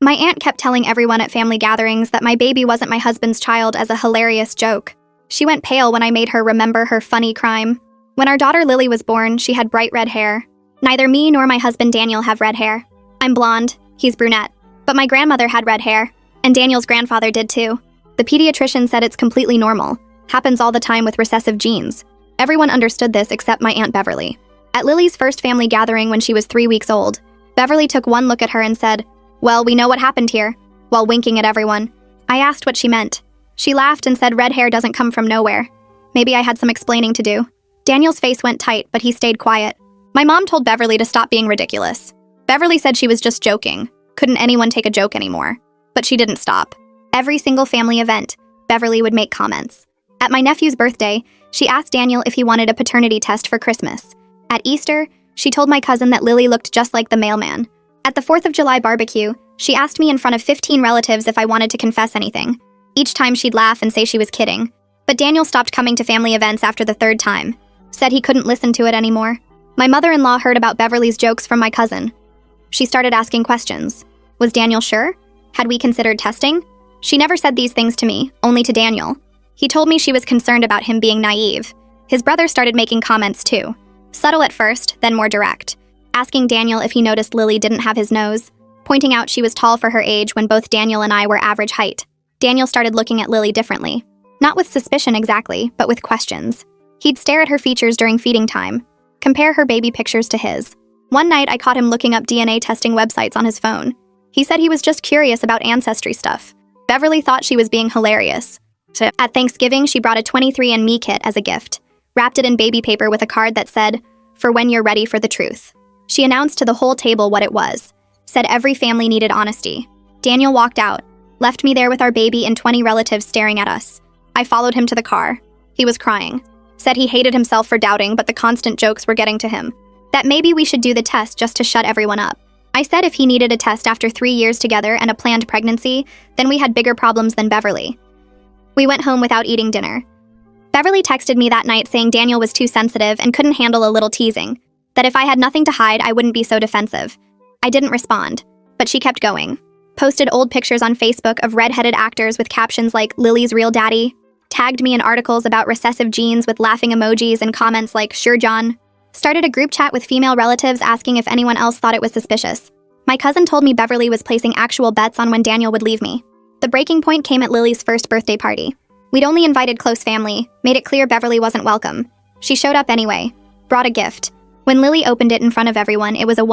My aunt kept telling everyone at family gatherings that my baby wasn't my husband's child as a hilarious joke. She went pale when I made her remember her funny crime. When our daughter Lily was born, she had bright red hair. Neither me nor my husband Daniel have red hair. I'm blonde, he's brunette. But my grandmother had red hair, and Daniel's grandfather did too. The pediatrician said it's completely normal. Happens all the time with recessive genes. Everyone understood this except my Aunt Beverly. At Lily's first family gathering when she was 3 weeks old, Beverly took one look at her and said, "Well, we know what happened here," while winking at everyone. I asked what she meant. She laughed and said red hair doesn't come from nowhere. Maybe I had some explaining to do. Daniel's face went tight, but he stayed quiet. My mom told Beverly to stop being ridiculous. Beverly said she was just joking. Couldn't anyone take a joke anymore? But she didn't stop. Every single family event, Beverly would make comments. At my nephew's birthday, she asked Daniel if he wanted a paternity test for Christmas. At Easter, she told my cousin that Lily looked just like the mailman. At the 4th of July barbecue, she asked me in front of 15 relatives if I wanted to confess anything. Each time she'd laugh and say she was kidding. But Daniel stopped coming to family events after the 3rd time. Said he couldn't listen to it anymore. My mother-in-law heard about Beverly's jokes from my cousin. She started asking questions. Was Daniel sure? Had we considered testing? She never said these things to me, only to Daniel. He told me she was concerned about him being naive. His brother started making comments too. Subtle at first, then more direct. Asking Daniel if he noticed Lily didn't have his nose. Pointing out she was tall for her age when both Daniel and I were average height. Daniel started looking at Lily differently. Not with suspicion exactly, but with questions. He'd stare at her features during feeding time. Compare her baby pictures to his. One night I caught him looking up DNA testing websites on his phone. He said he was just curious about ancestry stuff. Beverly thought she was being hilarious. At Thanksgiving, she brought a 23andMe kit as a gift. Wrapped it in baby paper with a card that said, "For when you're ready for the truth." She announced to the whole table what it was. Said every family needed honesty. Daniel walked out, left me there with our baby and 20 relatives staring at us. I followed him to the car. He was crying. Said he hated himself for doubting, but the constant jokes were getting to him. That maybe we should do the test just to shut everyone up. I said if he needed a test after 3 years together and a planned pregnancy, then we had bigger problems than Beverly. We went home without eating dinner. Beverly texted me that night saying Daniel was too sensitive and couldn't handle a little teasing. That if I had nothing to hide, I wouldn't be so defensive. I didn't respond, but she kept going. Posted old pictures on Facebook of red-headed actors with captions like "Lily's real daddy." Tagged me in articles about recessive genes with laughing emojis and comments like "Sure, John." Started a group chat with female relatives asking if anyone else thought it was suspicious. My cousin told me Beverly was placing actual bets on when Daniel would leave me. The breaking point came at Lily's first birthday party. We'd only invited close family, made it clear Beverly wasn't welcome. She showed up anyway, brought a gift. When Lily opened it in front of everyone, it was a